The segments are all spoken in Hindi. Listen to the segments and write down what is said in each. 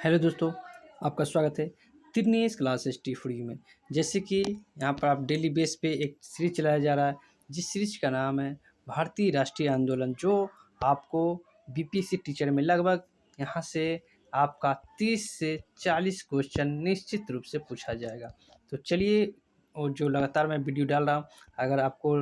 हेलो दोस्तों, आपका स्वागत है तिरनीस क्लासेस टी फ्री में। जैसे कि यहाँ पर आप डेली बेस पे एक सीरीज चलाया जा रहा है, जिस सीरीज का नाम है भारतीय राष्ट्रीय आंदोलन, जो आपको बीपीएससी टीचर में लगभग यहाँ से आपका 30 से 40 क्वेश्चन निश्चित रूप से पूछा जाएगा। तो चलिए, और जो लगातार मैं वीडियो डाल रहा हूँ, अगर आपको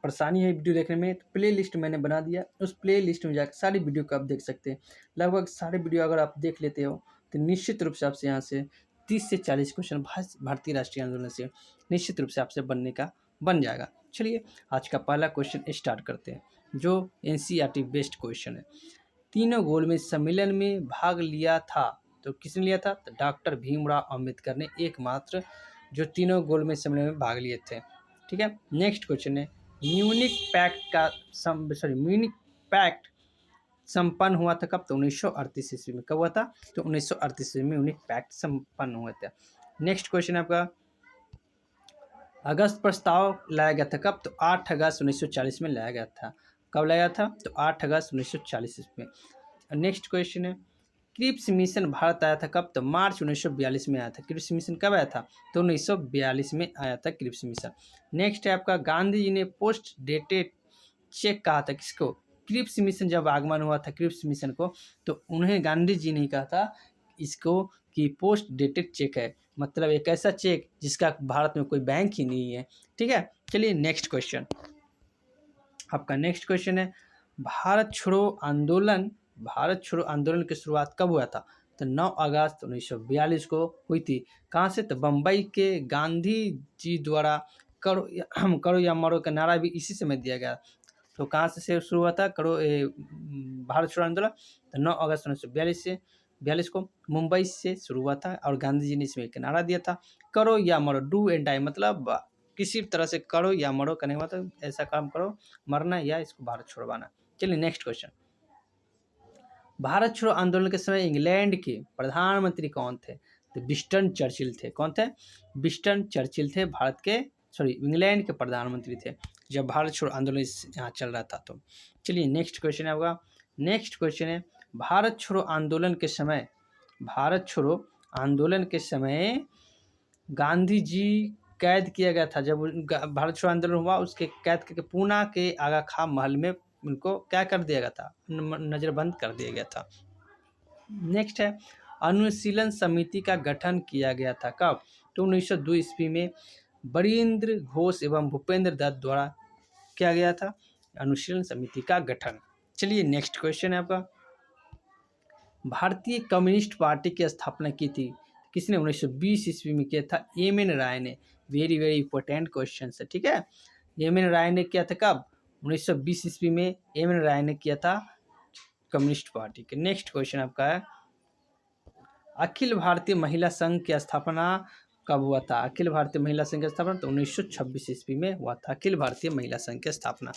परेशानी है वीडियो देखने में, तो प्ले लिस्ट मैंने बना दिया, उस प्ले लिस्ट में जाकर सारी वीडियो को आप देख सकते हैं। लगभग सारे वीडियो अगर आप देख लेते हो तो निश्चित रूप से आपसे यहाँ से 30 से 40 क्वेश्चन भारतीय राष्ट्रीय आंदोलन से निश्चित रूप से आपसे बनने का बन जाएगा। चलिए, आज का पहला क्वेश्चन स्टार्ट करते हैं, जो एनसीईआरटी बेस्ड क्वेश्चन है। तीनों गोलमेज सम्मेलन में भाग लिया था, तो किसने लिया था? तो डॉक्टर भीमराव अम्बेडकर ने एकमात्र जो तीनों गोलमेज सम्मेलन में भाग लिए थे। ठीक है, नेक्स्ट क्वेश्चन है, म्यूनिक पैक्ट संपन्न हुआ था कब? तो 1938 ईस्वी में। कब हुआ था? तो 1938 ईस्वी में म्यूनिक पैक्ट संपन्न हुआ था। नेक्स्ट क्वेश्चन है आपका, अगस्त प्रस्ताव लाया गया था कब? तो 8 अगस्त 1940 में लाया गया था। कब लाया था? तो 8 अगस्त 1940 ईस्वी में। नेक्स्ट क्वेश्चन है, क्रिप्स मिशन भारत आया था कब? तो मार्च 1942 में आया था। क्रिप्स मिशन कब आया था? तो 1942 में आया था क्रिप्स मिशन। नेक्स्ट है आपका, गांधी जी ने पोस्ट डेटेड चेक कहा था किसको? क्रिप्स मिशन जब आगमन हुआ था क्रिप्स मिशन को, तो उन्हें गांधी जी ने कहा था इसको कि पोस्ट डेटेड चेक है, मतलब एक ऐसा चेक जिसका भारत में कोई बैंक ही नहीं है। ठीक है, चलिए नेक्स्ट क्वेश्चन। आपका नेक्स्ट क्वेश्चन है, भारत छोड़ो आंदोलन की शुरुआत कब हुआ था? तो 9 अगस्त 1942 को हुई थी। कहाँ से? तो बम्बई के गांधी जी द्वारा करो या मरो का नारा भी इसी समय दिया गया। तो कहाँ से शुरू हुआ था भारत छोड़ो आंदोलन? तो 9 अगस्त 1942 को मुंबई से शुरू हुआ था, और गांधी जी ने इसमें एक नारा दिया था, करो या मरो, डू एंड डाई, मतलब किसी तरह से करो या मरो करने का मतलब ऐसा काम करो, मरना या इसको भारत छुड़वाना। चलिए नेक्स्ट क्वेश्चन, भारत छोड़ो आंदोलन के समय इंग्लैंड के प्रधानमंत्री कौन थे? तो विंस्टन चर्चिल थे। कौन थे? विंस्टन चर्चिल थे, इंग्लैंड के प्रधानमंत्री थे जब भारत छोड़ो आंदोलन यहाँ चल रहा था। तो चलिए नेक्स्ट क्वेश्चन है आपका। नेक्स्ट क्वेश्चन है, भारत छोड़ो आंदोलन के समय गांधी जी कैद किया गया था। जब भारत छोड़ो आंदोलन हुआ, उसके कैद करके पूना के आगा खां महल में उनको क्या कर दिया गया था? नजरबंद कर दिया गया था। नेक्स्ट है, अनुशीलन समिति का गठन किया गया था कब? तो 1902 ईस्वी में बरिंद्र घोष एवं भूपेंद्र दत्त द्वारा किया गया था अनुशीलन समिति का गठन। चलिए नेक्स्ट क्वेश्चन है आपका, भारतीय कम्युनिस्ट पार्टी की स्थापना की थी किसने? 1920 ईस्वी में किया था एम.एन. राय ने। वेरी वेरी इंपॉर्टेंट क्वेश्चन है। ठीक है, एम.एन. राय ने किया था कब? 1920 ईस्वी में एम.एन. राय ने किया था कम्युनिस्ट पार्टी के। नेक्स्ट क्वेश्चन आपका है, अखिल भारतीय महिला संघ की स्थापना कब हुआ था? अखिल भारतीय महिला संघ की स्थापना तो 1926 ईस्वी में हुआ था, अखिल भारतीय महिला संघ की स्थापना।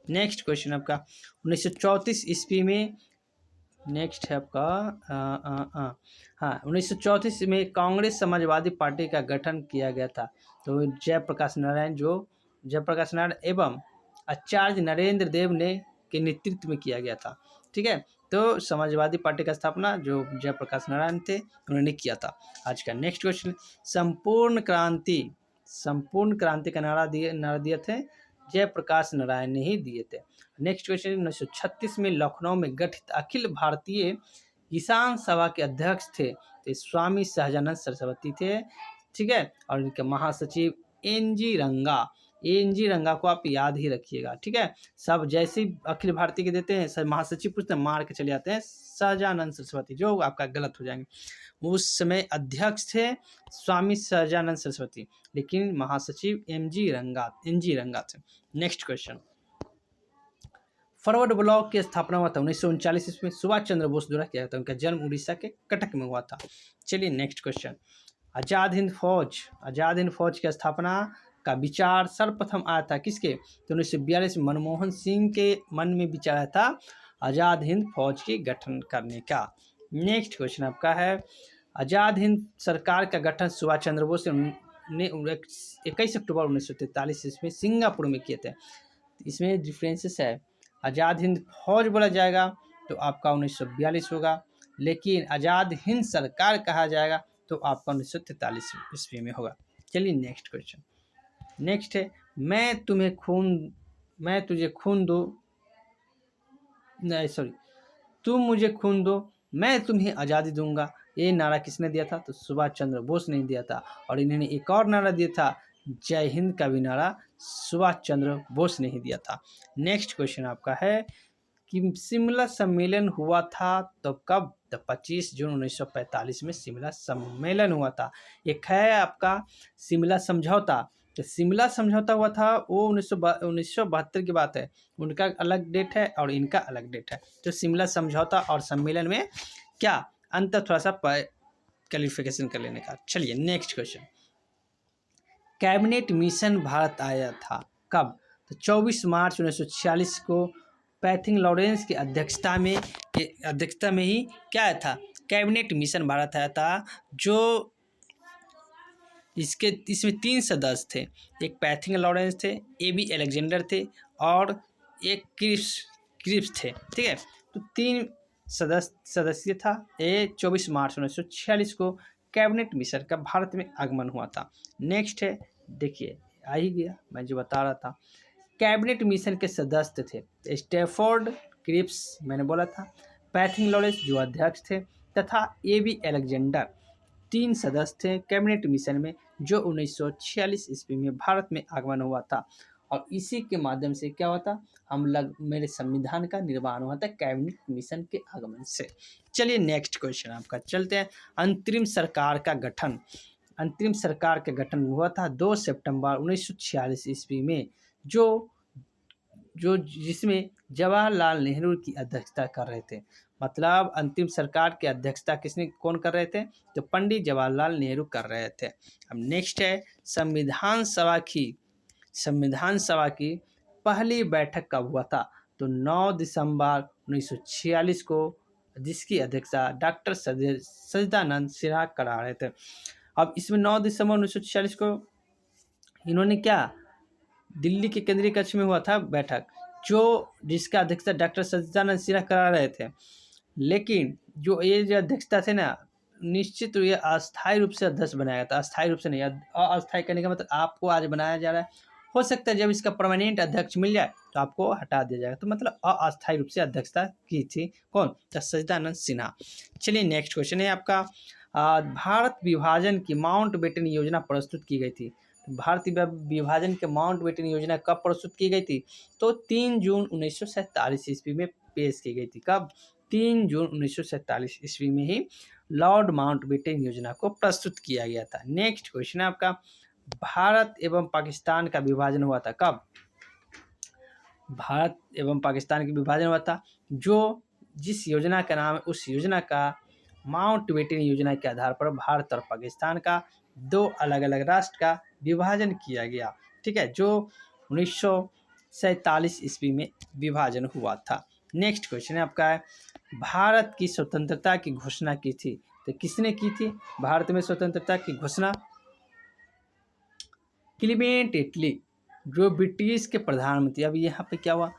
नेक्स्ट क्वेश्चन आपका, 1934 ईस्वी में, नेक्स्ट है आपका 1934 में कांग्रेस समाजवादी पार्टी का गठन किया गया था। तो जयप्रकाश नारायण एवं आचार्य नरेंद्र देव ने के नेतृत्व में किया गया था। ठीक है, तो समाजवादी पार्टी का स्थापना जो जयप्रकाश नारायण थे उन्होंने किया था। आज का नेक्स्ट क्वेश्चन, संपूर्ण क्रांति का नारा दिए थे जयप्रकाश नारायण ने ही दिए थे। नेक्स्ट क्वेश्चन, 1936 में लखनऊ में गठित अखिल भारतीय किसान सभा के अध्यक्ष थे तो स्वामी सहजानंद सरस्वती थे। ठीक है, और इनके महासचिव एन.जी. रंगा को आप याद ही रखिएगा। ठीक है, सब जैसे अखिल भारतीय के देते हैं सब महासचिव पूछते हैं, मार के चले जाते हैं सहजानंद सरस्वती, जो आपका गलत हो जाएंगे। उस समय अध्यक्ष थे स्वामी सहजानंद सरस्वती, लेकिन महासचिव एन.जी. रंगा थे। नेक्स्ट क्वेश्चन, फॉरवर्ड ब्लॉक की स्थापना हुआ था 1939 ईस्वी में, सुभाष चंद्र बोस द्वारा किया था। उनका जन्म उड़ीसा के कटक में हुआ था। चलिए नेक्स्ट क्वेश्चन, आज़ाद हिंद फौज की स्थापना का विचार सर्वप्रथम आया था किसके? तो 1942 में मनमोहन सिंह के मन में विचार आया था आज़ाद हिंद फौज की गठन करने का। नेक्स्ट क्वेश्चन आपका है, आज़ाद हिंद सरकार का गठन सुभाष चंद्र बोस ने 21 अक्टूबर 1943 ईस्वी में सिंगापुर में किए थे। इसमें डिफरेंसेस है, आज़ाद हिंद फौज बोला जाएगा तो आपका 1942 होगा, लेकिन आज़ाद हिंद सरकार कहा जाएगा तो आपका 1943 ईस्वी में होगा। चलिए नेक्स्ट क्वेश्चन। नेक्स्ट है मैं तुझे खून दूँ, नहीं सॉरी, तुम मुझे खून दो मैं तुम्हें आज़ादी दूंगा। ये नारा किसने दिया था? तो सुभाष चंद्र बोस ने दिया था। और इन्होंने एक और नारा दिया था, जय हिंद का भी नारा सुभाष चंद्र बोस ने ही दिया था। नेक्स्ट क्वेश्चन आपका है कि शिमला सम्मेलन हुआ था तो कब? तो 25 जून 1945 में शिमला सम्मेलन हुआ था। एक है आपका शिमला समझौता। तो शिमला समझौता हुआ था वो 1972 की बात है, उनका अलग डेट है और इनका अलग डेट है। तो शिमला समझौता और सम्मेलन में क्या अंतर, थोड़ा सा क्लैरिफिकेशन कर लेने का। चलिए next question. Cabinet mission Bharat आया था कब? तो 24 मार्च 1946 को पैथिंग लॉरेंस की अध्यक्षता में ही क्या आया था? कैबिनेट मिशन भारत आया था। जो इसमें 3 सदस्य थे, एक पैथिंग लॉरेंस थे, AB अलेक्जेंडर थे और एक क्रिप्स थे। ठीक है, तो 3 सदस्य था। ये 24 मार्च 1946 को कैबिनेट मिशन का भारत में आगमन हुआ था। नेक्स्ट है, देखिए आ ही गया, मैं जो बता रहा था। कैबिनेट मिशन के सदस्य थे स्टैफोर्ड क्रिप्स, मैंने बोला था, पैथिंग लॉरेंस जो अध्यक्ष थे, तथा AB अलेक्जेंडर। 3 सदस्य थे कैबिनेट मिशन में, जो 1946 ईस्वी में भारत में आगमन हुआ था। और इसी के माध्यम से क्या हुआ था, मेरे संविधान का निर्माण हुआ था कैबिनेट मिशन के आगमन से। चलिए नेक्स्ट क्वेश्चन आपका चलते हैं। अंतरिम सरकार का गठन। अंतरिम सरकार का गठन हुआ था 2 सितंबर 1946 ईस्वी में, जिसमें जवाहरलाल नेहरू की अध्यक्षता कर रहे थे। मतलब अंतिम सरकार की अध्यक्षता कौन कर रहे थे? तो पंडित जवाहरलाल नेहरू कर रहे थे। अब नेक्स्ट है संविधान सभा की पहली बैठक कब हुआ था? तो 9 दिसंबर 1946 को, जिसकी अध्यक्षता डॉक्टर सच्चिदानंद सिन्हा करा रहे थे। अब इसमें 9 दिसंबर 1946 को इन्होंने क्या, दिल्ली के केंद्रीय कक्ष में हुआ था बैठक, जिसका अध्यक्षता डॉक्टर सच्चिदानंद सिन्हा करा रहे थे। लेकिन जो अध्यक्षता थे ना, निश्चित ये अस्थायी रूप से अध्यक्ष बनाया था, अस्थायी रूप से नहीं। अस्थायी करने का मतलब आपको आज बनाया जा रहा है, हो सकता है जब इसका परमानेंट अध्यक्ष मिल जाए तो आपको हटा दिया जाएगा। तो मतलब अस्थायी रूप से अध्यक्षता की थी कौन? तो सच्चिदानंद सिन्हा। चलिए नेक्स्ट क्वेश्चन है आपका, भारत विभाजन की माउंटबेटन योजना प्रस्तुत की गई थी। भारतीय विभाजन के माउंटबेटन योजना कब प्रस्तुत की गई थी? तो 3 जून 1947 ईस्वी में पेश की गई थी। कब? 3 जून 1947 ईस्वी में ही लॉर्ड माउंटबेटन योजना को प्रस्तुत किया गया था। नेक्स्ट क्वेश्चन है आपका, भारत एवं पाकिस्तान का विभाजन हुआ था कब? भारत एवं पाकिस्तान का विभाजन हुआ था, जिस योजना का नाम है, उस योजना का माउंटबेटन योजना के आधार पर भारत और पाकिस्तान का 2 अलग अलग राष्ट्र का विभाजन किया गया। ठीक है, जो 1947 ईस्वी में विभाजन हुआ था। नेक्स्ट क्वेश्चन है आपका है, भारत की स्वतंत्रता की घोषणा की थी। तो किसने की थी भारत में स्वतंत्रता की घोषणा? क्लीमेंट एटली, जो ब्रिटिश के प्रधानमंत्री। अब यहाँ पे क्या हुआ,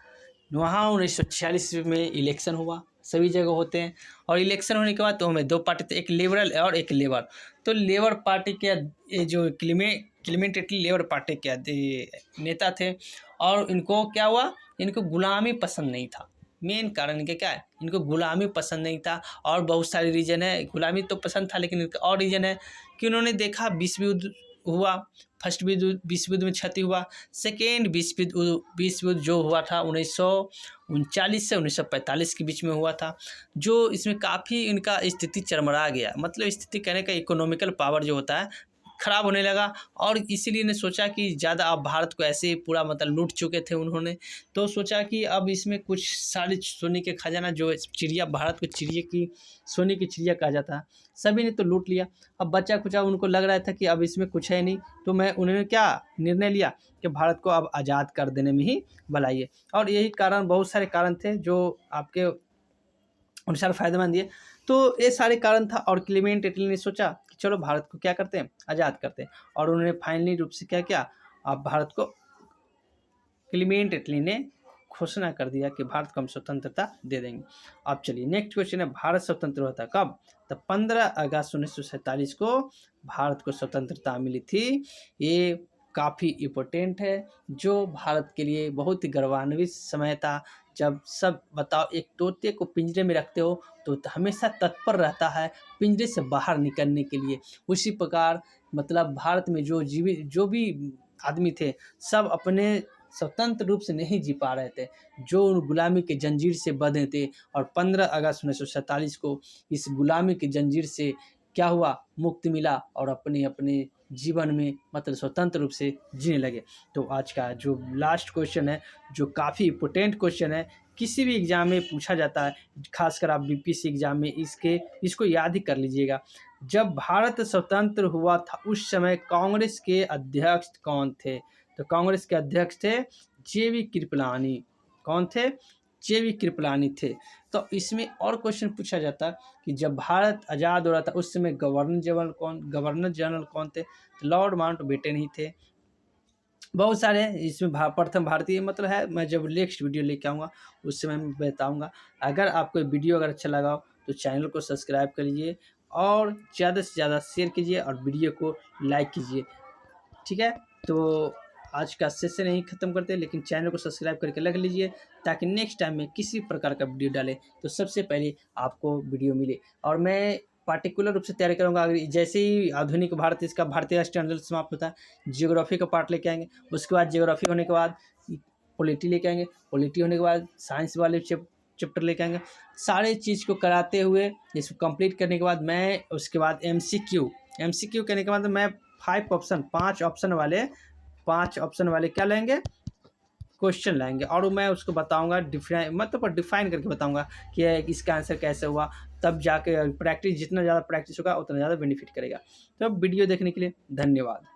वहाँ 1946 में इलेक्शन हुआ, सभी जगह होते हैं, और इलेक्शन होने के बाद तो हमें 2 पार्टी थे, एक लिबरल और एक लेबर। तो लेबर पार्टी के जो क्लीमेंट एटली लेबर पार्टी के नेता थे, और इनको क्या हुआ, इनको गुलामी पसंद नहीं था। मेन कारण इनके क्या है, इनको गुलामी पसंद नहीं था। और बहुत सारे रीजन है, गुलामी तो पसंद था लेकिन इनका और रीजन है कि उन्होंने देखा विश्व युद्ध हुआ, फर्स्ट विश्व युद्ध में क्षति हुआ, सेकेंड विश्व युद्ध जो हुआ था 1939 से 1945 के बीच में हुआ था, जो इसमें काफ़ी इनका स्थिति चरमरा गया। मतलब स्थिति कहने का इकोनॉमिकल पावर जो होता है खराब होने लगा, और इसीलिए ने सोचा कि ज़्यादा अब भारत को ऐसे पूरा मतलब लूट चुके थे उन्होंने, तो सोचा कि अब इसमें कुछ सारे सोने के खजाना, जो चिड़िया, भारत को सोने की चिड़िया कहा जाता है, सभी ने तो लूट लिया। अब बचा कुचा उनको लग रहा था कि अब इसमें कुछ है नहीं, तो उन्होंने क्या निर्णय लिया कि भारत को अब आज़ाद कर देने में ही भलाई है। और यही कारण, बहुत सारे कारण थे जो आपके अनुसार फायदेमंद है। तो ये सारे कारण था, और क्लीमेंट एटली ने सोचा कि चलो भारत को क्या करते हैं, आज़ाद करते हैं। और उन्होंने फाइनली रूप से क्या किया, अब भारत को क्लीमेंट एटली ने घोषणा कर दिया कि भारत को हम स्वतंत्रता दे देंगे। अब चलिए नेक्स्ट क्वेश्चन है, भारत स्वतंत्र हुआ था कब? तो 15 अगस्त 1947 को भारत को स्वतंत्रता मिली थी। ये काफ़ी इम्पोर्टेंट है, जो भारत के लिए बहुत ही गौरवान्वित समय था। जब सब बताओ, एक तोते को पिंजरे में रखते हो तो हमेशा तत्पर रहता है पिंजरे से बाहर निकलने के लिए। उसी प्रकार मतलब भारत में जो भी आदमी थे, सब अपने स्वतंत्र रूप से नहीं जी पा रहे थे, जो गुलामी के जंजीर से बंधे थे। और 15 अगस्त 1947 को इस गुलामी की जंजीर से क्या हुआ, मुक्ति मिला और अपने अपने जीवन में मतलब स्वतंत्र रूप से जीने लगे। तो आज का जो लास्ट क्वेश्चन है, जो काफ़ी इम्पोर्टेंट क्वेश्चन है, किसी भी एग्ज़ाम में पूछा जाता है, खासकर आप बीपीएससी एग्ज़ाम में इसको याद ही कर लीजिएगा। जब भारत स्वतंत्र हुआ था उस समय कांग्रेस के अध्यक्ष कौन थे? तो कांग्रेस के अध्यक्ष थे जेवी कृपलानी। कौन थे? जेवी कृपलानी थे। तो इसमें और क्वेश्चन पूछा जाता कि जब भारत आज़ाद हो रहा था उस समय गवर्नर जनरल कौन थे? तो लॉर्ड माउंटबेटन ही थे। बहुत सारे इसमें प्रथम भारतीय मतलब है, मैं जब नेक्स्ट वीडियो लेके आऊँगा उस समय मैं बताऊँगा। अगर आपको वीडियो अगर अच्छा लगा हो तो चैनल को सब्सक्राइब कर लीजिए और ज़्यादा से ज़्यादा शेयर कीजिए और वीडियो को लाइक कीजिए। ठीक है, तो आज का सेशन यहीं ख़त्म करते हैं, लेकिन चैनल को सब्सक्राइब करके रख लीजिए ताकि नेक्स्ट टाइम में किसी प्रकार का वीडियो डालें तो सबसे पहले आपको वीडियो मिले। और मैं पार्टिकुलर रूप से तैयारी करूँगा, अगर जैसे ही आधुनिक भारत इसका भारतीय राष्ट्रीय आंदोलन समाप्त होता है, जियोग्राफी का पार्ट लेके आएंगे। उसके बाद जियोग्राफी होने के बाद पॉलिटी लेके आएंगे, पॉलिटी होने के बाद साइंस वाले चैप्टर लेके आएंगे। सारे चीज़ को कराते हुए इसको कंप्लीट करने के बाद मैं उसके बाद MCQ करने के बाद मैं 5 ऑप्शन वाले क्या लेंगे, क्वेश्चन लाएंगे और मैं उसको बताऊंगा डिफाइन करके बताऊंगा कि इसका आंसर कैसे हुआ। तब जाके प्रैक्टिस, जितना ज़्यादा प्रैक्टिस होगा उतना ज़्यादा बेनिफिट करेगा। तो वीडियो देखने के लिए धन्यवाद।